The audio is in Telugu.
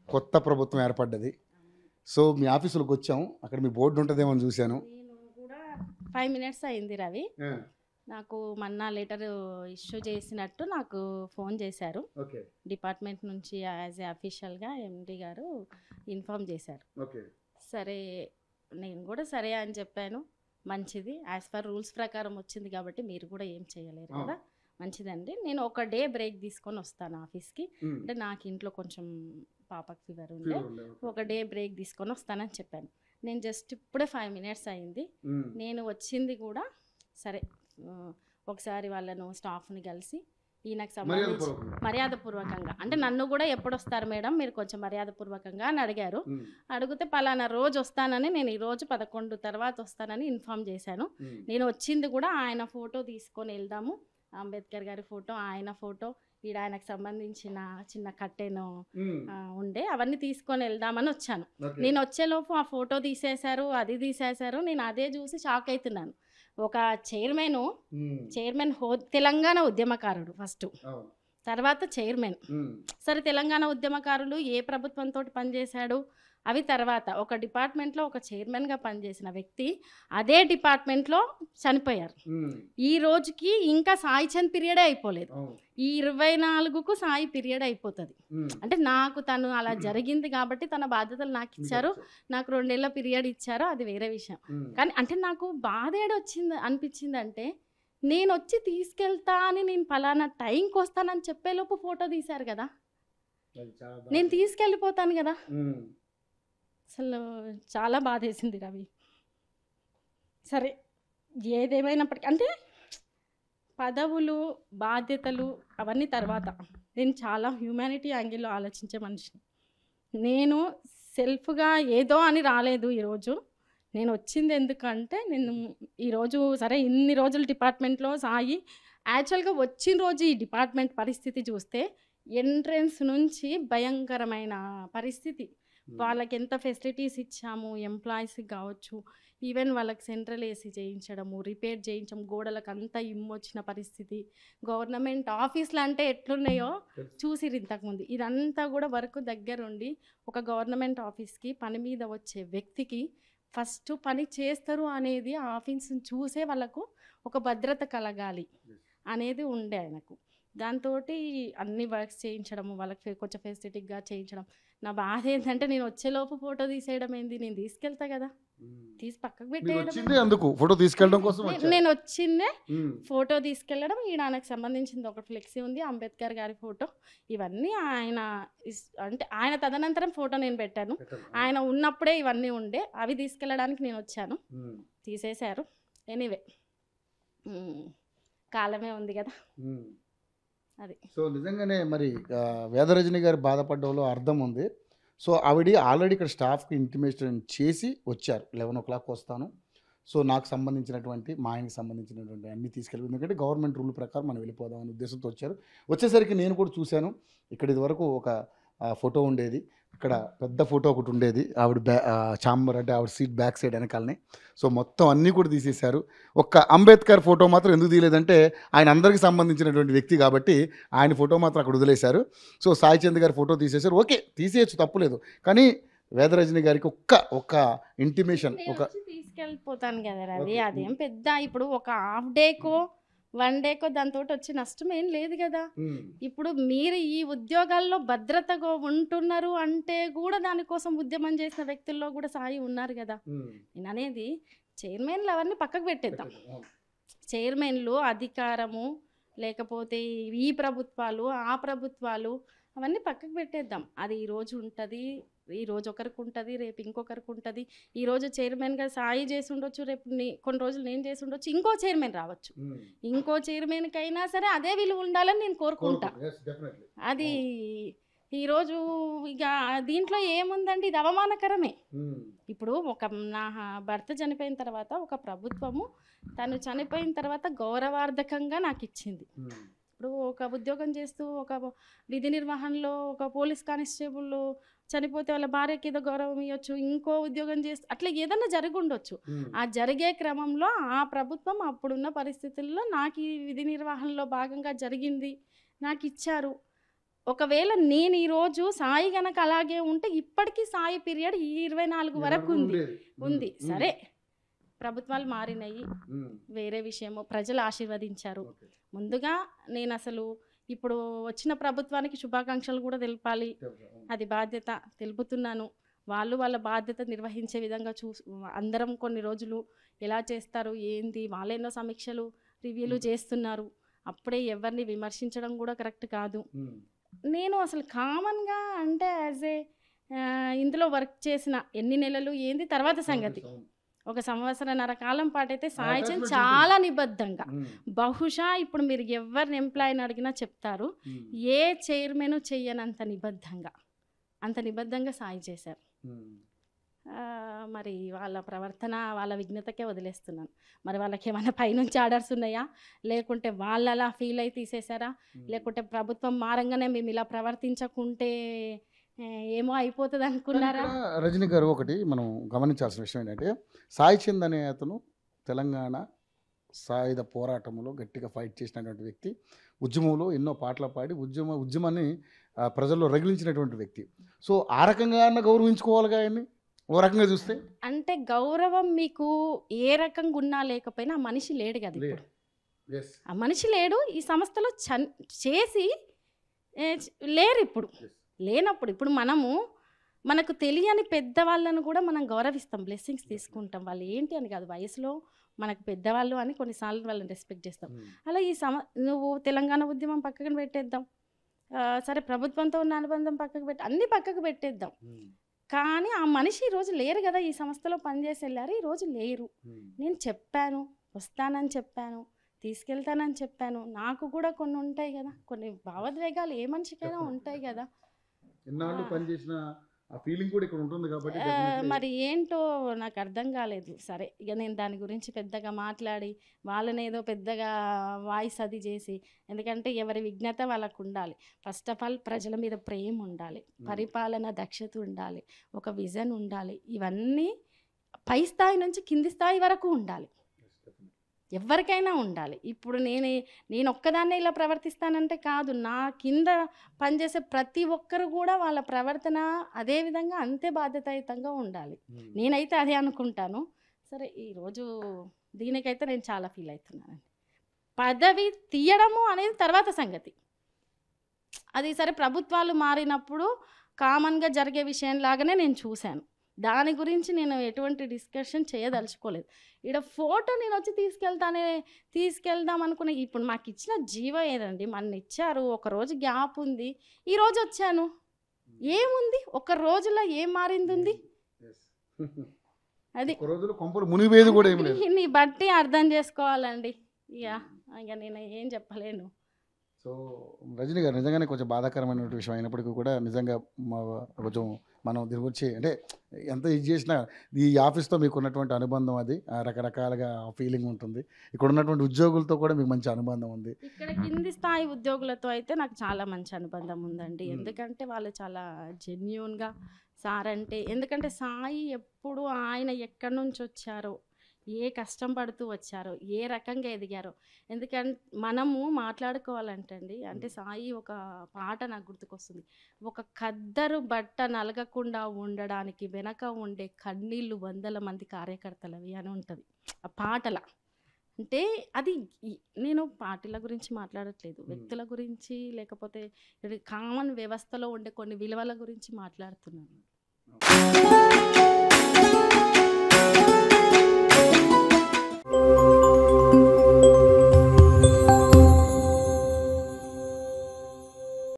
కొత్త ప్రభుత్వం ఏర్పడ్డది. సో మీ ఆఫీసులోకి వచ్చాం. అక్కడ మీ బోర్డు ఉంటదేమో అని చూశాను. నేను కూడా 5 మినిట్స్ అయింది రవి. ఆ! నాకు మొన్న లెటర్ ఇష్యూ చేసినట్టు నాకు ఫోన్ చేశారు. ఓకే. డిపార్ట్మెంట్ నుంచి యాజ్ ఏ అఫీషియల్‌గా ఎండీ గారు ఇన్ఫార్మ్ చేశారు. ఓకే. సరే నేను కూడా సరే అని చెప్పాను. మంచిది యాజ్ పర్ రూల్స్ ప్రకారం వచ్చింది కాబట్టి మీరు కూడా ఏం చేయలేరు కదా. మంచిదండి. నేను ఒక డే బ్రేక్ తీసుకొని వస్తాను ఆఫీస్‌కి. అంటే నాకు ఇంట్లో కొంచెం పాపకి ఫీవర్ ఉండే. ఒక డే బ్రేక్ తీసుకొని వస్తానని చెప్పాను. నేను జస్ట్ ఇప్పుడే 5 మినిట్స్ అయింది. నేను వచ్చింది కూడా సరే ఒకసారి వాళ్ళను స్టాఫ్ని కలిసి ఈయనకు సంబంధించి మర్యాదపూర్వకంగా అంటే నన్ను కూడా ఎప్పుడు వస్తారు మేడం మీరు కొంచెం మర్యాదపూర్వకంగా అని అడిగారు. అడిగితే పలానా రోజు వస్తానని నేను ఈ రోజు 11 తర్వాత వస్తానని ఇన్ఫామ్ చేశాను. నేను వచ్చింది కూడా ఆయన ఫోటో తీసుకొని వెళ్దాము, అంబేద్కర్ గారి ఫోటో, ఆయన ఫోటో, ఈడ ఆయనకు సంబంధించిన చిన్న కట్టెను ఉండే అవన్నీ తీసుకొని వెళ్దామని వచ్చాను. నేను వచ్చేలోపు ఆ ఫోటో తీసేశారు, అది తీసేశారు. నేను అదే చూసి షాక్ అవుతున్నాను. ఒక చైర్మన్ తెలంగాణ ఉద్యమకారుడు ఫస్ట్, తర్వాత చైర్మన్. సరే తెలంగాణ ఉద్యమకారులు ఏ ప్రభుత్వంతో పనిచేశాడు అవి తర్వాత. ఒక డిపార్ట్మెంట్లో ఒక చైర్మన్గా పనిచేసిన వ్యక్తి అదే డిపార్ట్మెంట్లో చనిపోయారు. ఈ రోజుకి ఇంకా సాయి చంద్ పీరియడే అయిపోలేదు. ఈ 24కు సాయి పీరియడ్ అయిపోతుంది. అంటే నాకు తను అలా జరిగింది కాబట్టి తన బాధ్యతలు నాకు ఇచ్చారు. నాకు 2 నెలల పీరియడ్ ఇచ్చారు, అది వేరే విషయం. కానీ అంటే నాకు బాధ ఏడొచ్చింది అనిపించింది అంటే నేను వచ్చి తీసుకెళ్తా అని నేను ఫలానా టైంకి వస్తానని చెప్పేలోపు ఫోటో తీశారు కదా, నేను తీసుకెళ్ళిపోతాను కదా. అసలు చాలా బాధేసింది రవి. సరే ఏదేమైనప్పటికీ అంటే పదవులు బాధ్యతలు అవన్నీ తర్వాత. నేను చాలా హ్యూమానిటీ యాంగిల్లో ఆలోచించే మనిషిని. నేను సెల్ఫ్గా ఏదో అని రాలేదు ఈరోజు. నేను వచ్చింది ఎందుకంటే నేను ఈరోజు సరే ఇన్ని రోజులు డిపార్ట్మెంట్లో సాయి యాక్చువల్గా వచ్చిన రోజు ఈ డిపార్ట్మెంట్ పరిస్థితి చూస్తే ఎంట్రన్స్ నుంచి భయంకరమైన పరిస్థితి. వాళ్ళకి ఎంత ఫెసిలిటీస్ ఇచ్చాము ఎంప్లాయీస్కి కావచ్చు, ఈవెన్ వాళ్ళకి సెంట్రల్ ఏసీ చేయించడము, రిపేర్ చేయించడం, గోడలకు అంతా ఇమ్మొచ్చిన పరిస్థితి. గవర్నమెంట్ ఆఫీసులు అంటే ఎట్లున్నాయో చూసిరు ఇంతకుముందు. ఇదంతా కూడా వర్క్ దగ్గరుండి ఒక గవర్నమెంట్ ఆఫీస్కి పని మీద వచ్చే వ్యక్తికి ఫస్ట్ పని చేస్తారు అనేది ఆ ఆఫీస్ని చూసే వాళ్ళకు ఒక భద్రత కలగాలి అనేది ఉండే ఆయనకు. దాంతో అన్ని వర్క్స్ చేయించడము, వాళ్ళకి కొంచెం ఫెసిలిటీగా చేయించడం. నా బాధ ఏంటంటే నేను వచ్చేలోపు ఫోటో తీసేయడం ఏంది, నేను తీసుకెళ్తా కదా, తీసి పక్కకు పెట్టేయడం. అందుకు ఫోటో తీసుకెళ్ళడం కోసం నేను వచ్చిందే ఫోటో తీసుకెళ్ళడం. ఈయన ఆయనకు సంబంధించింది ఒక ఫ్లెక్సీ ఉంది, అంబేద్కర్ గారి ఫోటో. ఇవన్నీ ఆయన అంటే ఆయన తదనంతరం ఫోటో నేను పెట్టాను. ఆయన ఉన్నప్పుడే ఇవన్నీ ఉండే, అవి తీసుకెళ్ళడానికి నేను వచ్చాను. తీసేశారు. ఎనీవే కాలమే ఉంది కదా అది. సో నిజంగానే మరి వేదరజని గారు బాధపడ్డంలో అర్థం ఉంది. సో ఆవిడ ఆల్రెడీ ఇక్కడ స్టాఫ్కి ఇంటిమేషన్ చేసి వచ్చారు. 11 o'clock వస్తాను, సో నాకు సంబంధించినటువంటి మా ఆయనకి సంబంధించినటువంటి అన్నీ తీసుకెళ్ళి, ఎందుకంటే గవర్నమెంట్ రూల్ ప్రకారం మనం వెళ్ళిపోదాం అనే ఉద్దేశంతో వచ్చారు. వచ్చేసరికి నేను కూడా చూశాను, ఇక్కడ ఇదివరకు ఒక ఫోటో ఉండేది, ఇక్కడ పెద్ద ఫోటో ఒకటి ఉండేది ఆవిడ ఛాంబర్ అంటే ఆవిడ సీట్ బ్యాక్ సైడ్ వెనకాలనే. సో మొత్తం అన్నీ కూడా తీసేశారు. ఒక్క అంబేద్కర్ ఫోటో మాత్రం ఎందుకు తీయలేదంటే ఆయన అందరికీ సంబంధించినటువంటి వ్యక్తి కాబట్టి ఆయన ఫోటో మాత్రం అక్కడ వదిలేశారు. సో సాయి చంద్ గారి ఫోటో తీసేశారు. ఓకే, తీసేయచ్చు, తప్పులేదు. కానీ వేదరజని గారికి ఒక్క ఇంటిమేషన్ తీసుకెళ్ళిపోతాను కదా రవి. అదేం పెద్ద ఇప్పుడు ఒక హాఫ్ డేకో 1 డేకో దాంతో వచ్చి నష్టం ఏం లేదు కదా. ఇప్పుడు మీరు ఈ ఉద్యోగాల్లో భద్రతగా ఉంటున్నారు అంటే కూడా దానికోసం ఉద్యమం చేసిన వ్యక్తుల్లో కూడా సాయి ఉన్నారు కదా. నేను అనేది చైర్మన్లు అవన్నీ పక్కకు పెట్టేద్దాం. చైర్మన్లు అధికారము లేకపోతే ఈ ప్రభుత్వాలు ఆ ప్రభుత్వాలు అవన్నీ పక్కకు పెట్టేద్దాం. అది ఈరోజు ఉంటుంది, ఈరోజు ఒకరికి ఉంటుంది, రేపు ఇంకొకరికి ఉంటుంది. ఈరోజు చైర్మన్గా సాయి చేసి ఉండొచ్చు, రేపు కొన్ని రోజులు నేను చేసి ఉండొచ్చు, ఇంకో చైర్మన్ రావచ్చు. ఇంకో చైర్మన్కైనా సరే అదే విలువ ఉండాలని నేను కోరుకుంటా. అది ఈరోజు ఇక దీంట్లో ఏముందండి, ఇది అవమానకరమే. ఇప్పుడు నా భర్త చనిపోయిన తర్వాత ఒక ప్రభుత్వము తను చనిపోయిన తర్వాత గౌరవార్థకంగా నాకు ఇచ్చింది. ఇప్పుడు ఒక ఉద్యోగం చేస్తూ ఒక విధి నిర్వహణలో ఒక పోలీస్ కానిస్టేబుల్ చనిపోతే వాళ్ళ భార్యకి ఏదో గౌరవం ఇవ్వచ్చు, ఇంకో ఉద్యోగం చేస్తూ అట్లా ఏదన్నా జరిగి ఉండొచ్చు. ఆ జరిగే క్రమంలో ఆ ప్రభుత్వం అప్పుడున్న పరిస్థితుల్లో నాకు ఈ విధి నిర్వహణలో భాగంగా జరిగింది, నాకు ఇచ్చారు. ఒకవేళ నేను ఈరోజు సాయి గనక అలాగే ఉంటే ఇప్పటికీ సాయి పీరియడ్ ఈ 24 వరకు ఉంది. సరే, ప్రభుత్వాలు మారినాయి, వేరే విషయము. ప్రజలు ఆశీర్వదించారు. ముందుగా నేను అసలు ఇప్పుడు వచ్చిన ప్రభుత్వానికి శుభాకాంక్షలు కూడా తెలపాలి, అది బాధ్యత, తెలుపుతున్నాను. వాళ్ళు వాళ్ళ బాధ్యత నిర్వహించే విధంగా అందరం కొన్ని రోజులు ఎలా చేస్తారు ఏంది, వాళ్ళెన్నో సమీక్షలు రివ్యూలు చేస్తున్నారు. అప్పుడే ఎవరిని విమర్శించడం కూడా కరెక్ట్ కాదు. నేను అసలు కామన్గా అంటే యాజ్ ఏ ఇందులో వర్క్ చేసిన ఎన్ని నెలలు ఏంది తర్వాత సంగతి, 1 సంవత్సరన్నర కాలం పాటైతే సాయి చంద్ చాలా నిబద్ధంగా, బహుశా ఇప్పుడు మీరు ఎవరిని ఎంప్లాయీని అడిగినా చెప్తారు, ఏ చైర్మన్ చెయ్యనంత నిబద్ధంగా సాయి చేశారు. మరి వాళ్ళ ప్రవర్తన వాళ్ళ విఘ్నతకే వదిలేస్తున్నాను. మరి వాళ్ళకి ఏమైనా పైనుంచి ఆర్డర్స్ ఉన్నాయా, లేకుంటే వాళ్ళు అలా ఫీల్ అయి తీసేశారా, లేకుంటే ప్రభుత్వం మారంగానే మేము ఇలా ప్రవర్తించకుంటే ఏమో అయిపోతుంది అనుకున్నారా? రజనీ గారు, ఒకటి మనం గమనించాల్సిన విషయం ఏంటంటే, సాయి చంద్ అనే అతను తెలంగాణ సాయుధ పోరాటంలో గట్టిగా ఫైట్ చేసినటువంటి వ్యక్తి, ఉద్యమంలో ఎన్నో పాటలు పాడి ఉద్యమాన్ని ప్రజల్లో రగిలించినటువంటి వ్యక్తి. సో ఆ రకంగా గౌరవించుకోవాలిగా ఆయన్ని ఓ రకంగా చూస్తే. అంటే గౌరవం మీకు ఏ రకంగా ఉన్నా లేకపోయినా ఆ మనిషి లేడు కదా ఇప్పుడు. ఆ మనిషి లేడు, ఈ సంస్థలో చేసి లేరు ఇప్పుడు. లేనప్పుడు ఇప్పుడు మనకు తెలియని పెద్దవాళ్ళను కూడా మనం గౌరవిస్తాం, బ్లెస్సింగ్స్ తీసుకుంటాం. వాళ్ళు ఏంటి అని కాదు, వయసులో మనకు పెద్దవాళ్ళు అని కొన్నిసార్లు వాళ్ళని రెస్పెక్ట్ చేస్తాం. అలా నువ్వు తెలంగాణ ఉద్యమం పక్కన పెట్టేద్దాం, సరే ప్రభుత్వంతో ఉన్న అనుబంధం అన్ని పక్కకు పెట్టేద్దాం. కానీ ఆ మనిషి ఈరోజు లేరు కదా, ఈ సంస్థలో పనిచేసి వెళ్ళారు, ఈరోజు లేరు. నేను చెప్పాను, వస్తానని చెప్పాను, తీసుకెళ్తానని చెప్పాను. నాకు కూడా కొన్ని ఉంటాయి కదా, కొన్ని భావోద్వేగాలు ఏ మనిషికైనా ఉంటాయి కదా. మరి ఏంటో నాకు అర్థం కాలేదు. సరే, ఇక నేను దాని గురించి పెద్దగా మాట్లాడి వాళ్ళని ఏదో పెద్దగా వాయిస్ అది చేసి, ఎందుకంటే ఎవరి విఘ్నత వాళ్ళకు ఉండాలి. ఫస్ట్ ఆఫ్ ఆల్ ప్రజల మీద ప్రేమ ఉండాలి, పరిపాలన దక్షత ఉండాలి, ఒక విజన్ ఉండాలి. ఇవన్నీ పై స్థాయి నుంచి కింది స్థాయి వరకు ఉండాలి, ఎవరికైనా ఉండాలి. ఇప్పుడు నేను ఒక్కదాన్నే ఇలా ప్రవర్తిస్తానంటే కాదు, నా కింద పనిచేసే ప్రతి ఒక్కరు కూడా వాళ్ళ ప్రవర్తన అదే విధంగా అంతే బాధ్యతాయుతంగా ఉండాలి. నేనైతే అదే అనుకుంటాను. సరే, ఈరోజు దీనికైతే నేను చాలా ఫీల్ అవుతున్నానండి. పదవి తీయడము అనేది తర్వాత సంగతి, అది సరే ప్రభుత్వాలు మారినప్పుడు కామన్గా జరిగే విషయం లాగానే నేను చూశాను. దాని గురించి నేను ఎటువంటి డిస్కషన్ చేయదలుచుకోలేదు. ఇక్కడ ఫోటో నేను వచ్చి తీసుకెళ్దాం అనుకునే, ఇప్పుడు మాకు ఇచ్చిన జీవో ఏదండి, మన ఇచ్చారు, ఒకరోజు గ్యాప్ ఉంది, ఈరోజు వచ్చాను, ఏముంది ఒక రోజులో ఏం మారింది ఉంది, అది నీ బట్టి అర్థం చేసుకోవాలండి. ఇక నేను ఏం చెప్పలేను. సో రజనీ గారు, నిజంగానే కొంచెం బాధాకరమైన విషయం అయినప్పటికీ కూడా నిజంగా కొంచెం మనం దీని గురించి అంటే ఎంత ఇది చేసినా ఈ ఆఫీస్తో మీకు ఉన్నటువంటి అనుబంధం అది రకరకాలుగా ఫీలింగ్ ఉంటుంది. ఇక్కడ ఉన్నటువంటి ఉద్యోగులతో కూడా మీకు మంచి అనుబంధం ఉంది. ఇక్కడ కింది స్థాయి ఉద్యోగులతో అయితే నాకు చాలా మంచి అనుబంధం ఉందండి. ఎందుకంటే వాళ్ళు చాలా జెన్యూన్గా సార్ అంటే, ఎందుకంటే సాయి ఎప్పుడు ఆయన ఎక్కడి నుంచి వచ్చారో, ఏ కష్టం పడుతూ వచ్చారో, ఏ రకంగా ఎదిగారో. ఎందుకంటే మనము మాట్లాడుకోవాలంటే అండి, అంటే సాయి ఒక పాట నాకు గుర్తుకొస్తుంది, ఒక ఖద్దరు బట్ట నలగకుండా ఉండడానికి వెనక ఉండే కన్నీళ్ళు 100 మంది కార్యకర్తలవి అని ఉంటుంది ఆ పాటల. అంటే అది నేను పార్టీల గురించి మాట్లాడట్లేదు, వ్యక్తుల గురించి, లేకపోతే కామన్ వ్యవస్థలో ఉండే కొన్ని విలువల గురించి మాట్లాడుతున్నాను.